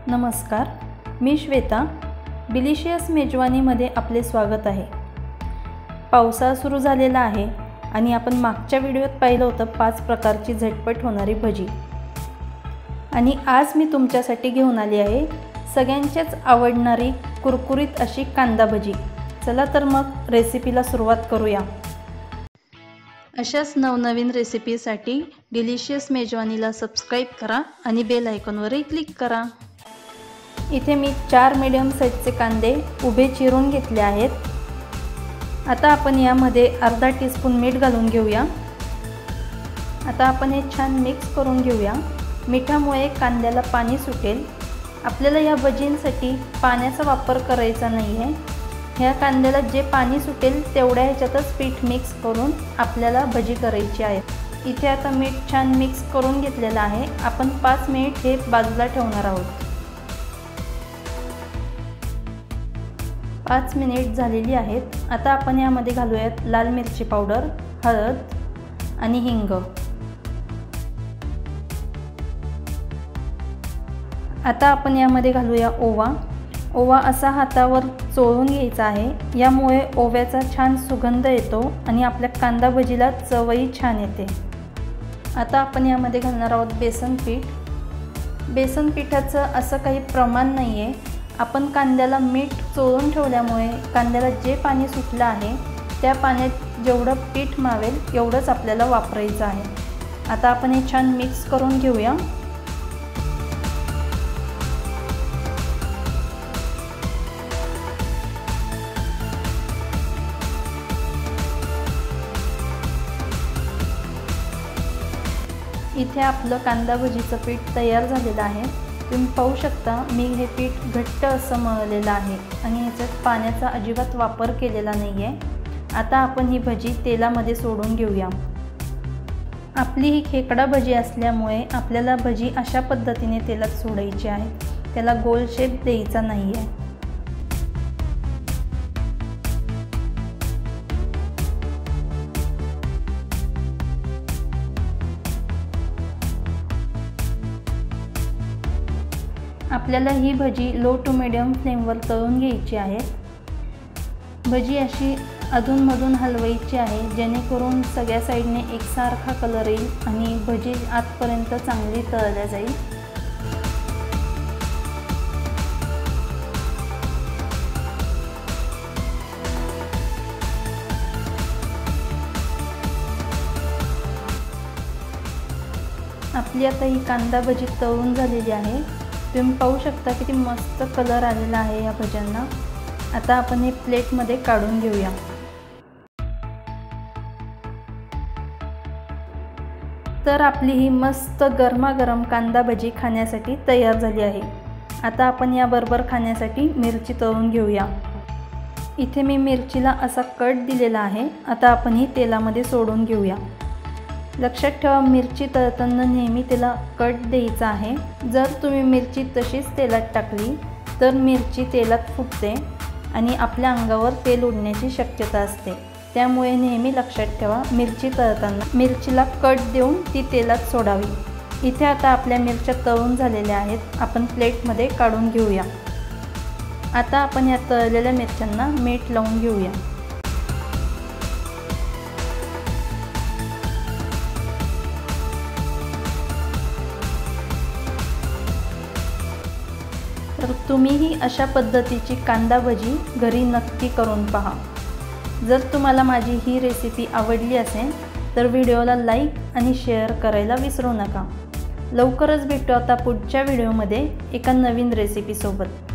नमस्कार, मी श्वेता. डिलिशियस मेजवानीमध्ये आपले स्वागत आहे. पावसाळा सुरू झालेला आहे आणि आपण मागच्या व्हिडिओत पाहिलं होतं 5 प्रकारची झटपट होणारी भजी. आणि आज मी तुमच्यासाठी घेऊन आली आहे सगळ्यांच्याच आवडणारी कुरकुरीत अशी कांदा भजी. चला तर मग रेसिपीला सुरुवात करूया. अशाच नवनवीन रेसिपीसाठी डिलिशियस मेजवानीला सबस्क्राईब करा आणि बेल आयकॉनवरही क्लिक करा. इथे मी 4 मीडियम साईजचे कांदे उभे चिरून घेतले आहेत. आता आपण यामध्ये अर्धा टीस्पून मीठ घालून घेऊया. आता आपण हे छान मिक्स करून घेऊया. मिठामुळे कांद्याला पाणी सुटेल. आपल्याला या भजींसाठी पाण्याचा वापर करायचा नाही आहे. ह्या कांद्याला जे पाणी सुटेल तेवढ्या ह्याच्यातच पीठ मिक्स करून आपल्याला भजी करायची आहे. इथे आता मीठ छान मिक्स करून घेतलेलं आहे. आपण 5 मिनिट हे बाजूला ठेवणार आहोत. 5 मिनिट झालेली आहेत. आता आपण यामध्ये घालूयात लाल मिरची पावडर, हळद आणि हिंग. आता आपण यामध्ये घालूया ओवा. ओवा असा हातावर चोळून घ्यायचा आहे. यामुळे ओव्याचा छान सुगंध येतो आणि आपल्या कांदा भजीला चवही छान येते. आता आपण यामध्ये घालणार आहोत बेसन पीठ. बेसन पिठाचं असं काही प्रमाण नाही आहे. आपण कांद्याला मीठ चोळून ठेवल्यामुळे कांद्याला जे पाणी सुटलं आहे त्या पाण्यात जेवढं पीठ मावेल एवढंच आपल्याला वापरायचं आहे. आता आपण हे छान मिक्स करून घेऊया. इथे आपलं कांदा भजीचं पीठ तयार झालेलं आहे. तुम्ही पाहू शकता मी हे पीठ घट्ट असं मळलेलं आहे आणि ह्याच्यात पाण्याचा अजिबात वापर केलेला नाही आहे. आता आपण ही भजी तेलामध्ये सोडून घेऊया. आपली ही खेकडा भजी असल्यामुळे आपल्याला भजी अशा पद्धतीने तेलात सोडायची आहे. त्याला गोल शेप द्यायचा नाही आहे. आपल्याला ही भजी लो टू मिडियम फ्लेमवर तळून घ्यायची आहे. भजी अशी अधूनमधून हलवायची आहे जेणेकरून सगळ्या साईडने एकसारखा कलर येईल आणि भजी आतपर्यंत चांगली तळल्या जाईल. आपली आता ही कांदा भजी तळून झालेली आहे. तुम्ही पाहू शकता किती मस्त कलर आलेला आहे या भज्यांना. आता आपण हे प्लेटमध्ये काढून घेऊया. तर आपली ही मस्त गरमागरम कांदा भजी खाण्यासाठी तयार झाली आहे. आता आपण याबरोबर खाण्यासाठी मिरची तळून घेऊया. इथे मी मिरचीला असा कट दिलेला आहे. आता आपण ही तेलामध्ये सोडून घेऊया. लक्षात ठेवा, मिरची तळताना नेहमी त्याला कट द्यायचा आहे. जर तुम्ही मिरची तशीच तेलात टाकली तर मिरची तेलात फुटते आणि आपल्या अंगावर तेल उडण्याची शक्यता असते. त्यामुळे नेहमी लक्षात ठेवा, मिरची तळताना मिरचीला कट देऊन ती तेलात सोडावी. इथे आता आपल्या मिरच्या तळून झालेल्या आहेत. आपण प्लेटमध्ये काढून घेऊया. आता आपण या तळलेल्या मिरच्यांना मीठ लावून घेऊया. तर तुम्हीही अशा पद्धतीची कांदा भजी घरी नक्की करून पहा. जर तुम्हाला माझी ही रेसिपी आवडली असेल तर व्हिडिओला लाईक आणि शेअर करायला विसरू नका. लवकरच भेटू आता पुढच्या व्हिडिओमध्ये एका नवीन रेसिपीसोबत.